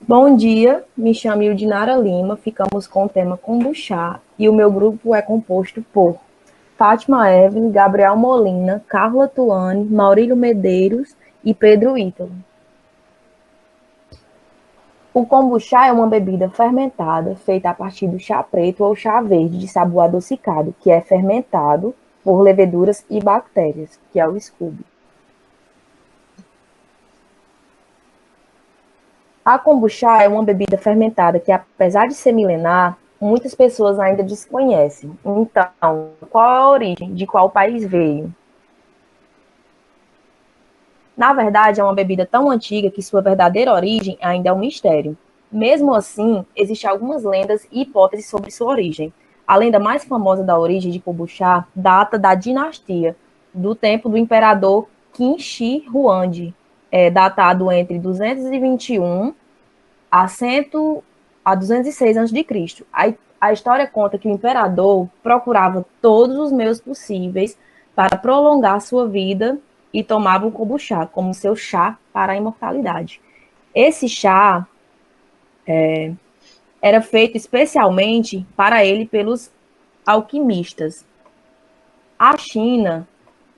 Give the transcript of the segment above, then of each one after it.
Bom dia, me chamo Ildinara Lima, ficamos com o tema kombucha e o meu grupo é composto por Fátima Evelyn, Gabriel Molina, Carla Tuane, Maurílio Medeiros e Pedro Ítalo. O kombucha é uma bebida fermentada feita a partir do chá preto ou chá verde de sabor adocicado, que é fermentado por leveduras e bactérias, que é o SCOBY. A kombucha é uma bebida fermentada que, apesar de ser milenar, muitas pessoas ainda desconhecem. Então, qual é a origem? De qual país veio? Na verdade, é uma bebida tão antiga que sua verdadeira origem ainda é um mistério. Mesmo assim, existem algumas lendas e hipóteses sobre sua origem. A lenda mais famosa da origem de kombucha data da dinastia, do tempo do imperador Qin Shi Huangdi, datado entre 221 a, 100, a 206 a.C. A história conta que o imperador procurava todos os meios possíveis para prolongar sua vida e tomava o kombucha como seu chá para a imortalidade. Esse chá era feito especialmente para ele pelos alquimistas. A China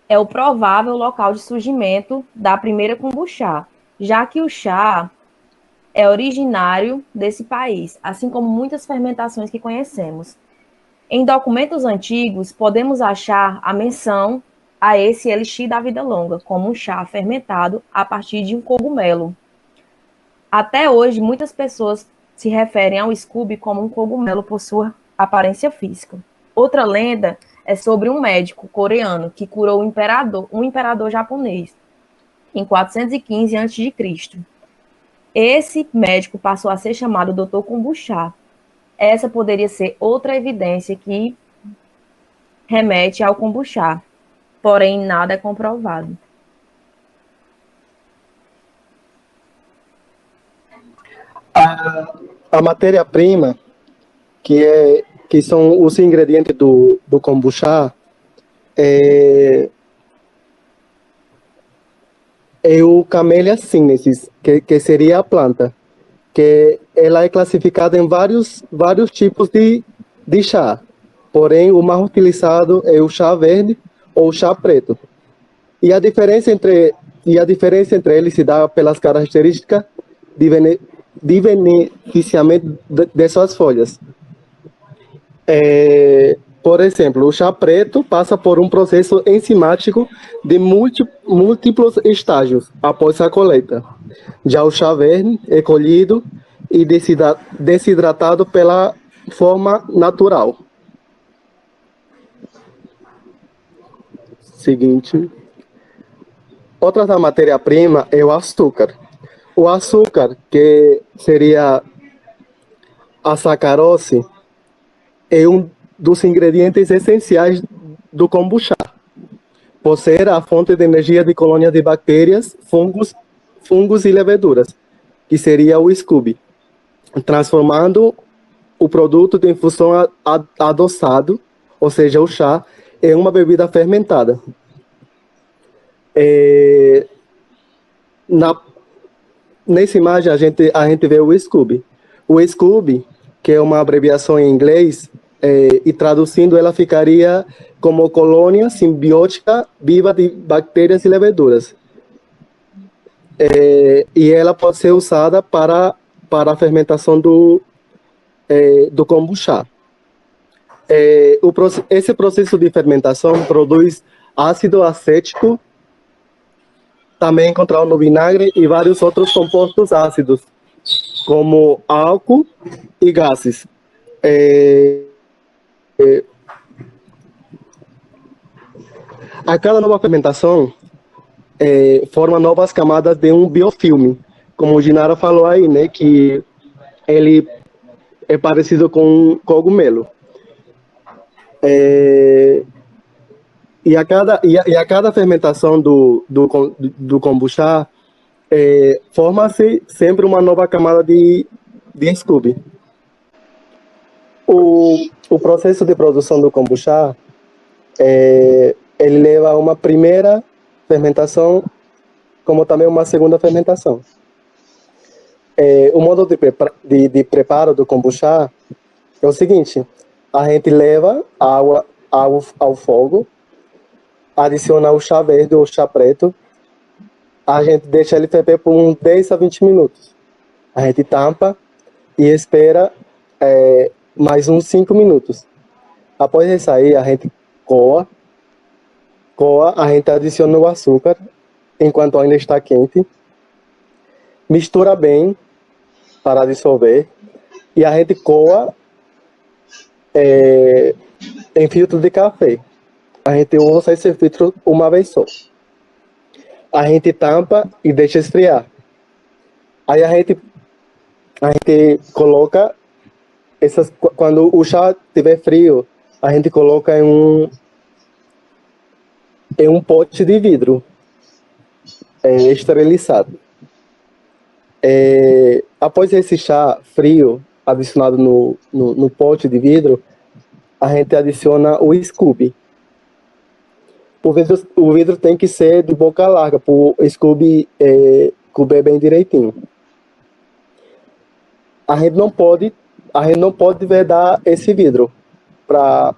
é o provável local de surgimento da primeira kombucha, já que o chá é originário desse país, assim como muitas fermentações que conhecemos. Em documentos antigos, podemos achar a menção a esse elixir da vida longa, como um chá fermentado a partir de um cogumelo. Até hoje, muitas pessoas se referem ao Scooby como um cogumelo por sua aparência física. Outra lenda é sobre um médico coreano que curou um imperador japonês em 415 a.C. Esse médico passou a ser chamado Dr. Kombucha. Essa poderia ser outra evidência que remete ao kombucha, porém nada é comprovado. A matéria-prima, que são os ingredientes do kombucha, é, é o Camellia sinensis, que seria a planta, que ela é classificada em vários tipos de chá. Porém, o mais utilizado é o chá verde ou o chá preto. E a diferença entre, e a diferença entre eles se dá pelas características de beneficiamento de suas folhas. Por exemplo, o chá preto passa por um processo enzimático de múltiplos estágios após a colheita. Já o chá verde é colhido e desidratado pela forma natural. Seguinte. Outra da matéria-prima é o açúcar. O açúcar, que seria a sacarose, é um dos ingredientes essenciais do kombucha, por ser a fonte de energia de colônias de bactérias, fungos e leveduras, que seria o SCOBY, transformando o produto de infusão adoçado, ou seja, o chá, em uma bebida fermentada. Na, Nessa imagem a gente vê o SCOBY. O SCOBY, que é uma abreviação em inglês, e traduzindo ela ficaria como colônia simbiótica viva de bactérias e leveduras. E ela pode ser usada para a fermentação do kombucha. Esse processo de fermentação produz ácido acético, também encontrado no vinagre, e vários outros compostos ácidos, como álcool e gases. A cada nova fermentação forma novas camadas de um biofilme, como o Ginara falou aí, né, que ele é parecido com um cogumelo. E a cada fermentação do kombucha, forma-se sempre uma nova camada de SCOBY. O processo de produção do kombucha, ele leva a uma primeira fermentação, como também uma segunda fermentação. O modo de preparo do kombucha é o seguinte: a gente leva água ao fogo, adiciona o chá verde ou chá preto, a gente deixa ele ferver por uns 10 a 20 minutos. A gente tampa e espera mais uns 5 minutos. Após isso aí, a gente coa, a gente adiciona o açúcar enquanto ainda está quente, mistura bem para dissolver e a gente coa em filtro de café. A gente usa esse filtro uma vez só. A gente tampa e deixa esfriar. Aí a gente coloca quando o chá estiver frio, a gente coloca em um pote de vidro esterilizado. Após esse chá frio adicionado no pote de vidro, a gente adiciona o Scooby. O vidro tem que ser de boca larga, para o Scooby couber bem direitinho. A gente não pode vedar esse vidro para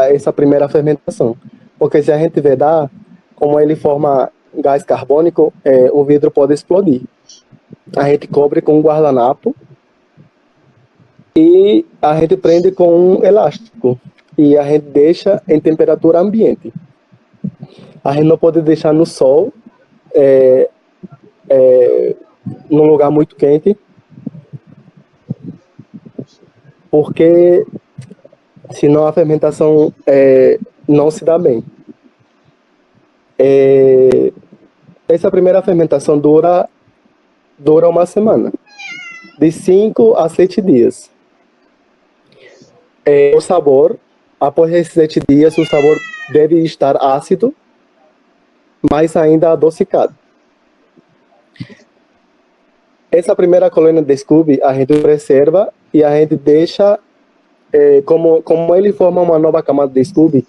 essa primeira fermentação, porque se a gente vedar, como ele forma gás carbônico, o vidro pode explodir. A gente cobre com um guardanapo e a gente prende com um elástico e a gente deixa em temperatura ambiente. A gente não pode deixar no sol, num lugar muito quente, porque senão a fermentação não se dá bem. Essa primeira fermentação dura uma semana, de 5 a 7 dias. O sabor, após esses 7 dias, o sabor deve estar ácido, mas ainda adocicado. Essa primeira colônia de Scooby a gente preserva e a gente deixa, como ele forma uma nova camada de Scooby,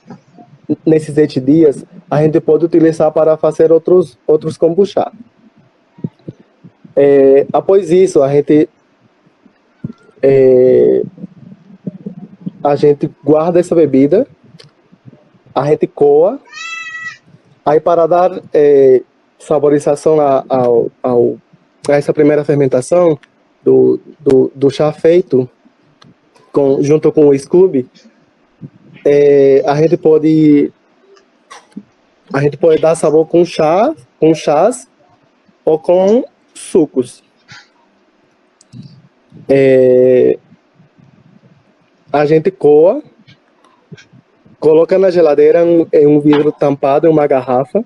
nesses 7 dias, a gente pode utilizar para fazer outros kombucha. Após isso, a gente guarda essa bebida, a gente coa, aí para dar saborização a essa primeira fermentação do chá feito junto com o Scooby, a gente pode dar sabor com chás ou com sucos. A gente coa, coloca na geladeira em um vidro tampado, em uma garrafa,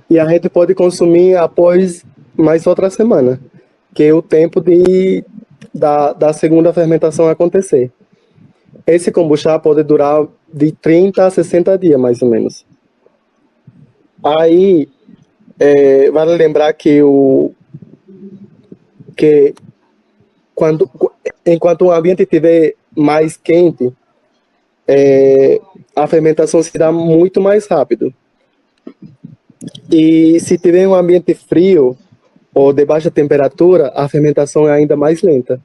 e a gente pode consumir após mais outra semana, que é o tempo da segunda fermentação acontecer. Esse kombucha pode durar de 30 a 60 dias, mais ou menos. Aí, vale lembrar que enquanto o ambiente estiver mais quente, a fermentação se dá muito mais rápido. E se tiver um ambiente frio ou de baixa temperatura, a fermentação é ainda mais lenta.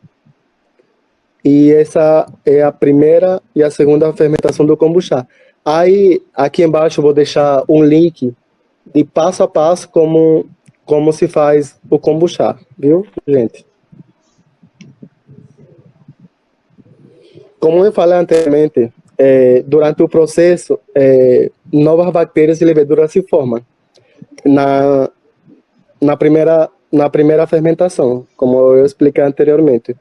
E essa é a primeira e a segunda fermentação do kombucha. Aí, aqui embaixo, eu vou deixar um link de passo a passo como se faz o kombucha, viu, gente? Como eu falei anteriormente, durante o processo, novas bactérias e leveduras se formam na primeira fermentação, como eu expliquei anteriormente.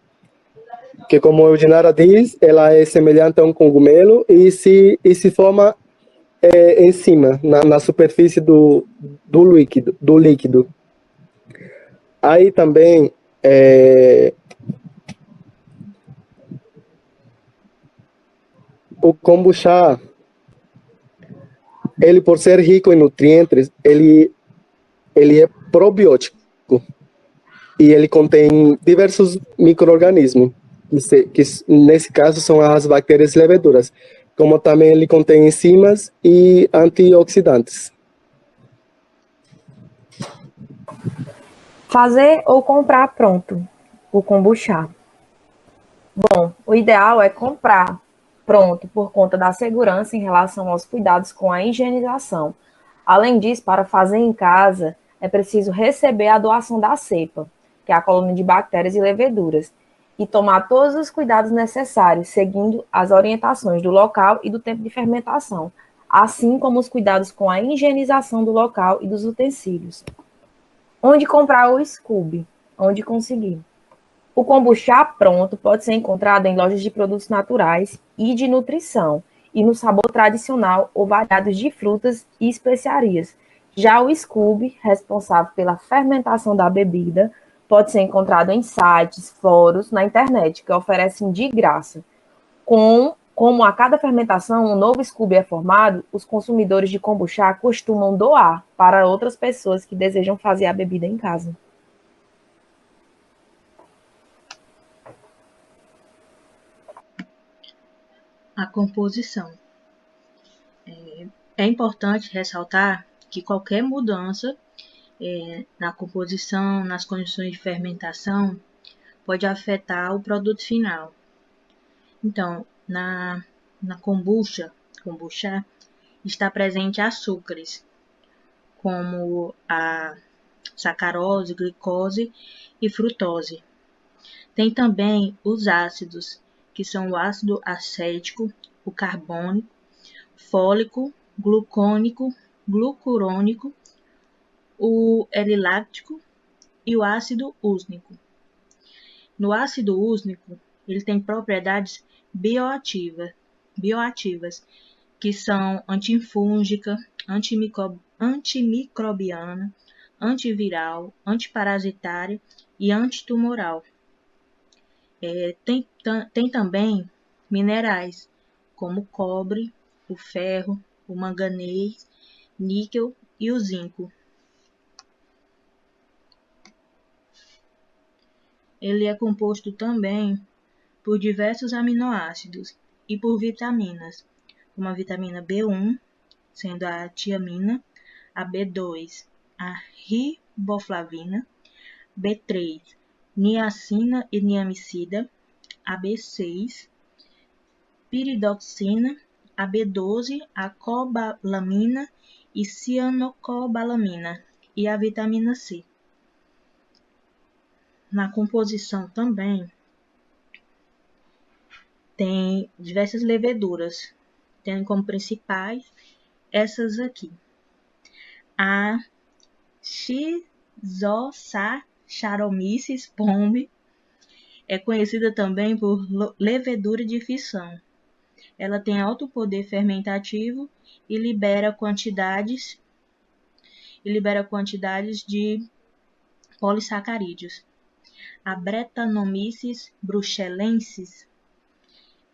Que, como a Eudinara diz, ela é semelhante a um cogumelo e se forma em cima, na superfície do líquido. Aí também o kombucha, ele, por ser rico em nutrientes, ele é probiótico e ele contém diversos micro-organismos, que nesse caso são as bactérias e leveduras, como também ele contém enzimas e antioxidantes. Fazer ou comprar pronto o kombucha. Bom, o ideal é comprar pronto por conta da segurança em relação aos cuidados com a higienização. Além disso, para fazer em casa, é preciso receber a doação da cepa, que é a colônia de bactérias e leveduras, e tomar todos os cuidados necessários, seguindo as orientações do local e do tempo de fermentação, assim como os cuidados com a higienização do local e dos utensílios. Onde comprar o Scooby? Onde conseguir? O kombucha pronto pode ser encontrado em lojas de produtos naturais e de nutrição, e no sabor tradicional ou variados de frutas e especiarias. Já o Scooby, responsável pela fermentação da bebida, pode ser encontrado em sites, fóruns, na internet, que oferecem de graça. Como a cada fermentação um novo Scooby é formado, os consumidores de kombucha costumam doar para outras pessoas que desejam fazer a bebida em casa. A composição. É importante ressaltar que qualquer mudança na composição, nas condições de fermentação, pode afetar o produto final. Então, na kombucha está presente açúcares, como a sacarose, glicose e frutose. Tem também os ácidos, que são o ácido acético, o carbônico, fólico, glucônico, glucurônico, o L-láctico e o ácido úsnico. No ácido úsnico, ele tem propriedades bioativas, que são antifúngica, antimicrobiana, antiviral, antiparasitária e antitumoral. Tem também minerais, como o cobre, o ferro, o manganês, níquel e o zinco. Ele é composto também por diversos aminoácidos e por vitaminas, como a vitamina B1, sendo a tiamina, a B2, a riboflavina, B3, niacina e niamicida, a B6, piridoxina, a B12, a cobalamina e cianocobalamina, e a vitamina C. Na composição também tem diversas leveduras, tendo como principais essas aqui. A Schizossaccharomyces pombe é conhecida também por levedura de fissão. Ela tem alto poder fermentativo e libera quantidades de polissacarídeos. A Brettanomyces bruxellensis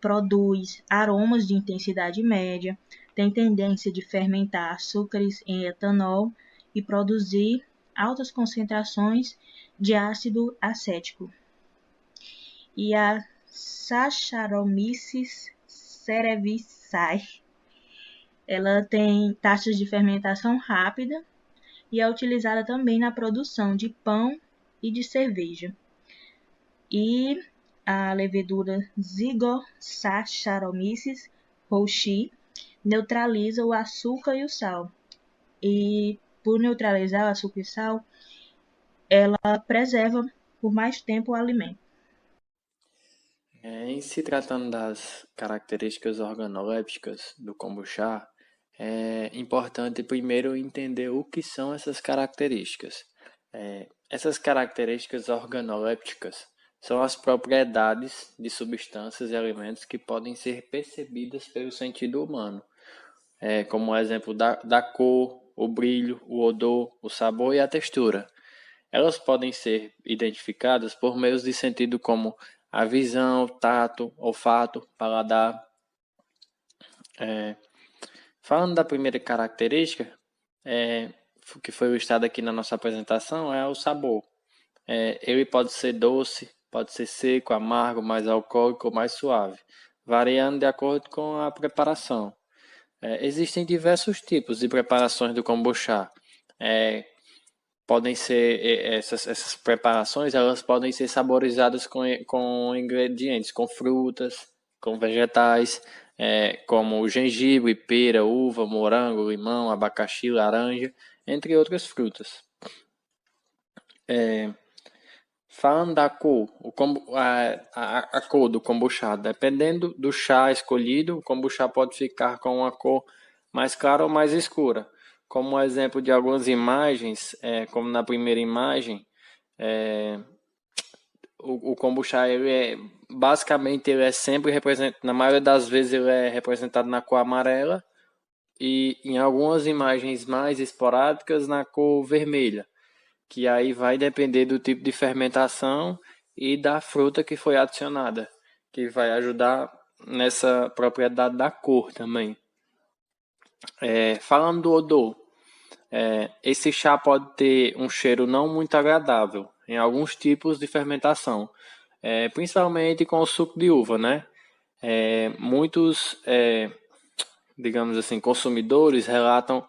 produz aromas de intensidade média, tem tendência de fermentar açúcares em etanol e produzir altas concentrações de ácido acético. E a Saccharomyces cerevisiae, ela tem taxas de fermentação rápida e é utilizada também na produção de pão e de cerveja. E a levedura Zygossaccharomyces roxi neutraliza o açúcar e o sal. E por neutralizar o açúcar e o sal, ela preserva por mais tempo o alimento. Em se tratando das características organolépticas do kombucha, é importante primeiro entender o que são essas características. Essas características organolépticas são as propriedades de substâncias e alimentos que podem ser percebidas pelo sentido humano, como o exemplo da cor, o brilho, o odor, o sabor e a textura. Elas podem ser identificadas por meios de sentido como a visão, tato, olfato, paladar. Falando da primeira característica, que foi listada aqui na nossa apresentação, é o sabor. Ele pode ser doce, pode ser seco, amargo, mais alcoólico ou mais suave, variando de acordo com a preparação. Existem diversos tipos de preparações do kombucha. podem ser, essas preparações, elas podem ser saborizadas com ingredientes, com frutas, com vegetais, como gengibre, pera, uva, morango, limão, abacaxi, laranja, entre outras frutas. Falando da cor, a cor do kombucha, dependendo do chá escolhido, o kombucha pode ficar com uma cor mais clara ou mais escura. Como um exemplo de algumas imagens, como na primeira imagem, o kombucha, basicamente ele é sempre representado, na maioria das vezes ele é representado na cor amarela e em algumas imagens mais esporádicas na cor vermelha, que aí vai depender do tipo de fermentação e da fruta que foi adicionada, que vai ajudar nessa propriedade da cor também. Falando do odor, esse chá pode ter um cheiro não muito agradável em alguns tipos de fermentação, principalmente com o suco de uva, né? Muitos, digamos assim, consumidores relatam,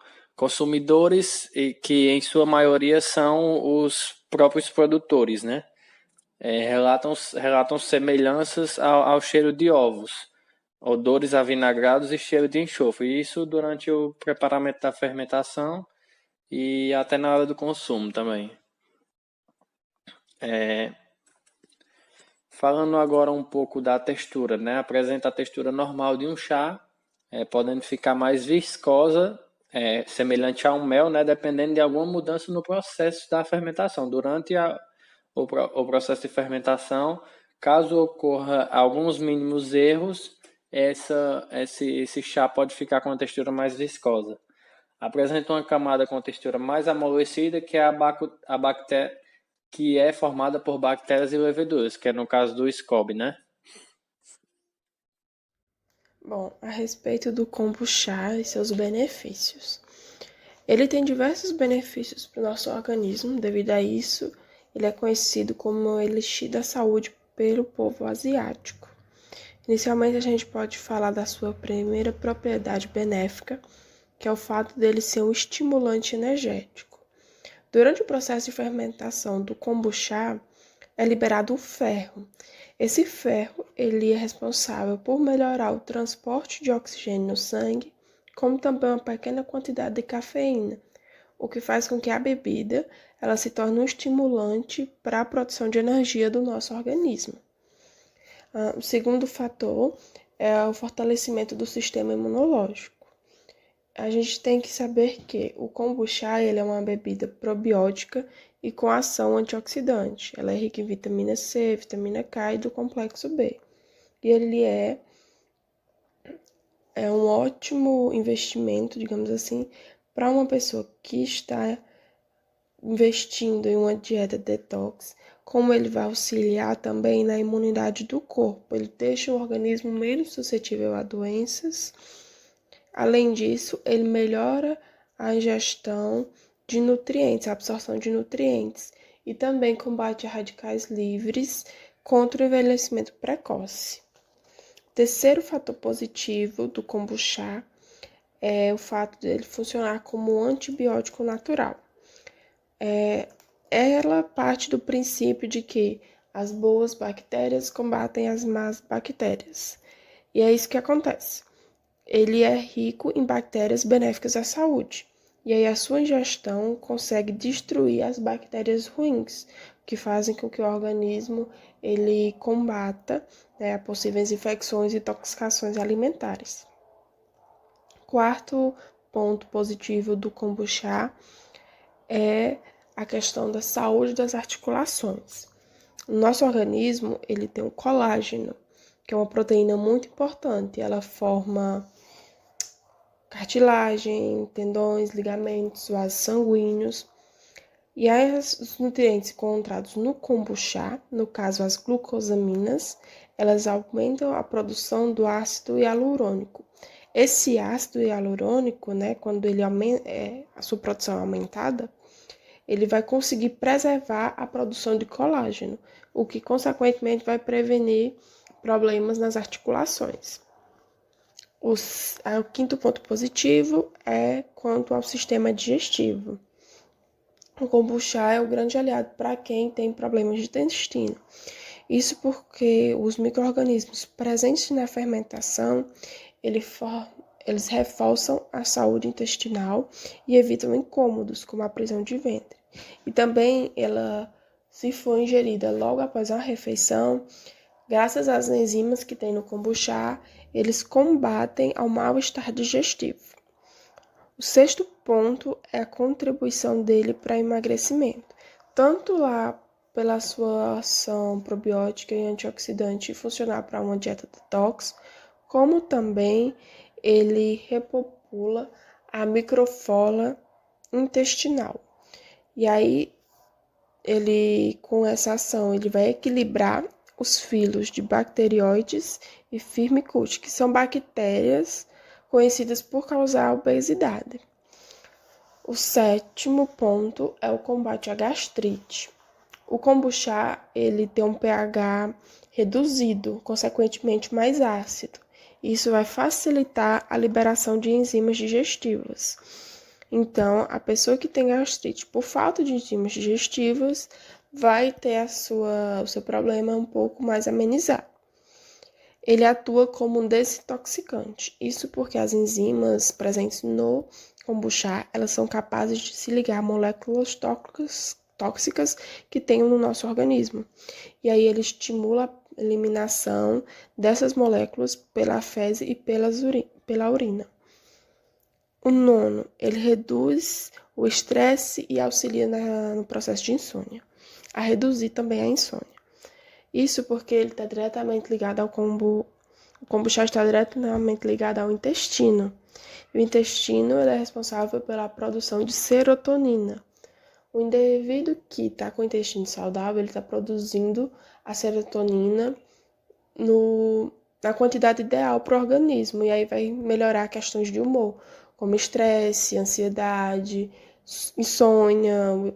que em sua maioria são os próprios produtores, né? Relatam semelhanças ao cheiro de ovos, odores avinagrados e cheiro de enxofre. Isso durante o preparamento da fermentação e até na hora do consumo também. Falando agora um pouco da textura, né? Apresenta a textura normal de um chá, podendo ficar mais viscosa, semelhante a um mel, né? Dependendo de alguma mudança no processo da fermentação. Durante o processo de fermentação, caso ocorra alguns mínimos erros, esse chá pode ficar com uma textura mais viscosa. Apresenta uma camada com textura mais amolecida, que é a bactéria, que é formada por bactérias e leveduras, que é no caso do SCOBY, né? Bom, a respeito do kombucha e seus benefícios. Ele tem diversos benefícios para o nosso organismo, devido a isso, ele é conhecido como o elixir da saúde pelo povo asiático. Inicialmente, a gente pode falar da sua primeira propriedade benéfica, que é o fato dele ser um estimulante energético. Durante o processo de fermentação do kombucha, é liberado o ferro. Esse ferro ele é responsável por melhorar o transporte de oxigênio no sangue, como também uma pequena quantidade de cafeína, o que faz com que a bebida ela se torne um estimulante para a produção de energia do nosso organismo. O segundo fator é o fortalecimento do sistema imunológico. A gente tem que saber que o kombucha ele é uma bebida probiótica e com ação antioxidante. Ela é rica em vitamina C, vitamina K e do complexo B. E ele é um ótimo investimento, digamos assim, para uma pessoa que está investindo em uma dieta detox, como ele vai auxiliar também na imunidade do corpo. Ele deixa o organismo menos suscetível a doenças. Além disso, ele melhora a ingestão de nutrientes, a absorção de nutrientes, e também combate radicais livres contra o envelhecimento precoce. Terceiro fator positivo do kombucha é o fato dele funcionar como um antibiótico natural. Ela parte do princípio de que as boas bactérias combatem as más bactérias. E é isso que acontece. Ele é rico em bactérias benéficas à saúde. E aí a sua ingestão consegue destruir as bactérias ruins, que fazem com que o organismo ele combata, né, possíveis infecções e intoxicações alimentares. Quarto ponto positivo do kombucha é a questão da saúde das articulações. O nosso organismo ele tem o colágeno, que é uma proteína muito importante. Ela forma cartilagem, tendões, ligamentos, vasos sanguíneos. E aí os nutrientes encontrados no kombucha, no caso as glucosaminas, elas aumentam a produção do ácido hialurônico. Esse ácido hialurônico, né, quando ele a sua produção é aumentada, ele vai conseguir preservar a produção de colágeno, o que consequentemente vai prevenir problemas nas articulações. O quinto ponto positivo é quanto ao sistema digestivo. O kombucha é o grande aliado para quem tem problemas de intestino. Isso porque os micro-organismos presentes na fermentação, eles reforçam a saúde intestinal e evitam incômodos, como a prisão de ventre. E também ela, se for ingerida logo após a refeição, graças às enzimas que tem no kombucha, eles combatem ao mal-estar digestivo. O sexto ponto é a contribuição dele para emagrecimento, tanto lá pela sua ação probiótica e antioxidante funcionar para uma dieta detox, como também ele repopula a microflora intestinal. E aí, com essa ação, ele vai equilibrar os filos de bacteroides e firmicutes, que são bactérias conhecidas por causar obesidade. O sétimo ponto é o combate à gastrite. O kombucha, ele tem um pH reduzido, consequentemente mais ácido. Isso vai facilitar a liberação de enzimas digestivas. Então, a pessoa que tem gastrite por falta de enzimas digestivas vai ter o seu problema um pouco mais amenizado. Ele atua como um desintoxicante. Isso porque as enzimas presentes no kombucha, elas são capazes de se ligar a moléculas tóxicas que tem no nosso organismo. E aí ele estimula a eliminação dessas moléculas pela fezes e pela urina. O nono, ele reduz o estresse e auxilia no processo de insônia, a reduzir também a insônia. Isso porque ele está diretamente ligado ao o kombucha está diretamente ligado ao intestino. O intestino ele é responsável pela produção de serotonina. O indivíduo que está com o intestino saudável, ele está produzindo a serotonina na quantidade ideal para o organismo, e aí vai melhorar questões de humor, como estresse, ansiedade, insônia,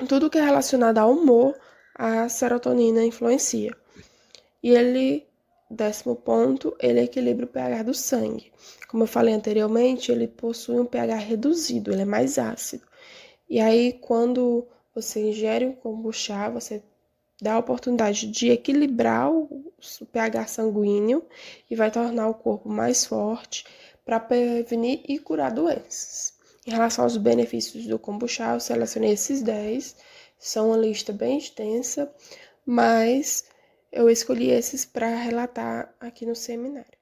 tudo que é relacionado ao humor, a serotonina influencia. E décimo ponto, ele equilibra o pH do sangue. Como eu falei anteriormente, ele possui um pH reduzido, ele é mais ácido. E aí, quando você ingere o kombucha, você dá a oportunidade de equilibrar o pH sanguíneo e vai tornar o corpo mais forte para prevenir e curar doenças. Em relação aos benefícios do kombucha, eu selecionei esses 10. São uma lista bem extensa, mas eu escolhi esses para relatar aqui no seminário.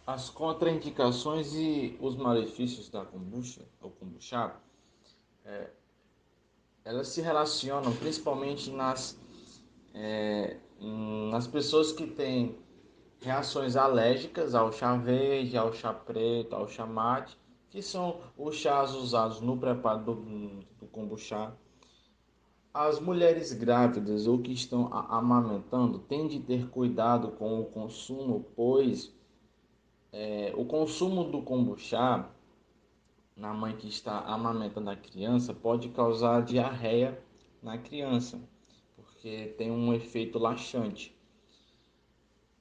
As contraindicações e os malefícios da kombucha, ou kombucha, elas se relacionam principalmente nas pessoas que têm reações alérgicas ao chá verde, ao chá preto, ao chá mate, que são os chás usados no preparo do kombucha. As mulheres grávidas ou que estão amamentando têm de ter cuidado com o consumo, pois o consumo do kombucha na mãe que está amamentando a criança pode causar diarreia na criança, porque tem um efeito laxante.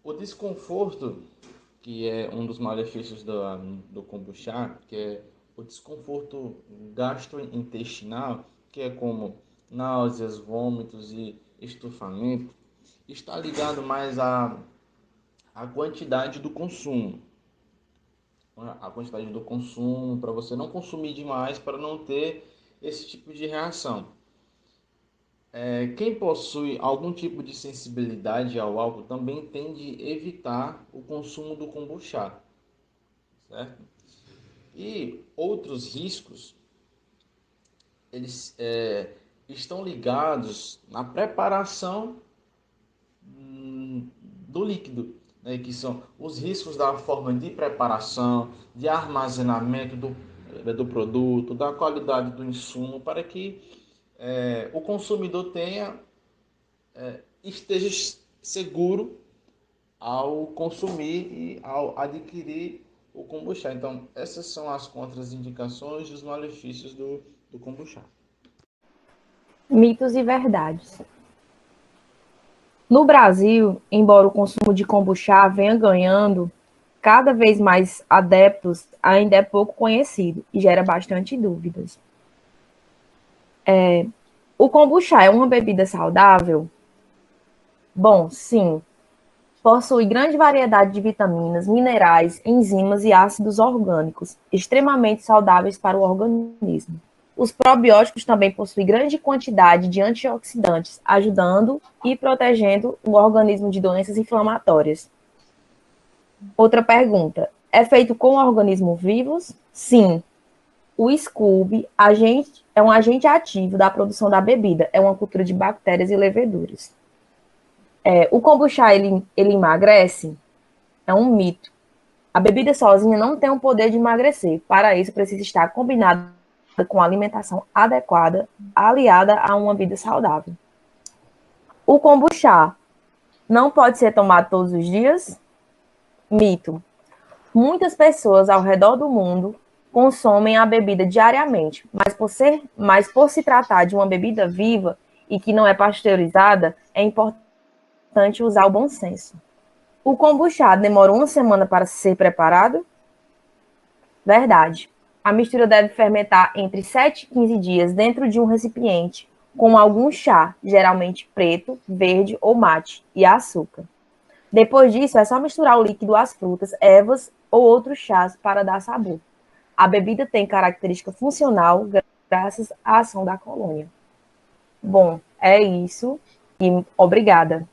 O desconforto, que é um dos malefícios do kombucha, que é o desconforto gastrointestinal, que é como náuseas, vômitos e estufamento, está ligado mais à quantidade do consumo. A quantidade do consumo, para você não consumir demais, para não ter esse tipo de reação. Quem possui algum tipo de sensibilidade ao álcool também tende a evitar o consumo do kombucha, certo? E outros riscos, eles estão ligados na preparação do líquido, né, que são os riscos da forma de preparação, de armazenamento do produto, da qualidade do insumo, para que o consumidor esteja seguro ao consumir e ao adquirir o kombucha. Então, essas são as contraindicações e os malefícios do kombucha. Mitos e verdades. No Brasil, embora o consumo de kombucha venha ganhando cada vez mais adeptos, ainda é pouco conhecido e gera bastante dúvidas. O kombucha é uma bebida saudável? Bom, sim. Possui grande variedade de vitaminas, minerais, enzimas e ácidos orgânicos, extremamente saudáveis para o organismo. Os probióticos também possuem grande quantidade de antioxidantes, ajudando e protegendo o organismo de doenças inflamatórias. Outra pergunta: é feito com organismos vivos? Sim. O Scooby é um agente ativo da produção da bebida, é uma cultura de bactérias e leveduras. O kombucha, ele emagrece? É um mito. A bebida sozinha não tem o poder de emagrecer. Para isso, precisa estar combinada com alimentação adequada, aliada a uma vida saudável. O kombucha não pode ser tomado todos os dias? Mito. Muitas pessoas ao redor do mundo consomem a bebida diariamente, mas por se tratar de uma bebida viva e que não é pasteurizada, é importante usar o bom senso. O kombucha demora uma semana para ser preparado? Verdade. A mistura deve fermentar entre 7 e 15 dias dentro de um recipiente com algum chá, geralmente preto, verde ou mate, e açúcar. Depois disso, é só misturar o líquido às frutas, ervas ou outros chás para dar sabor. A bebida tem característica funcional graças à ação da colônia. Bom, é isso e obrigada.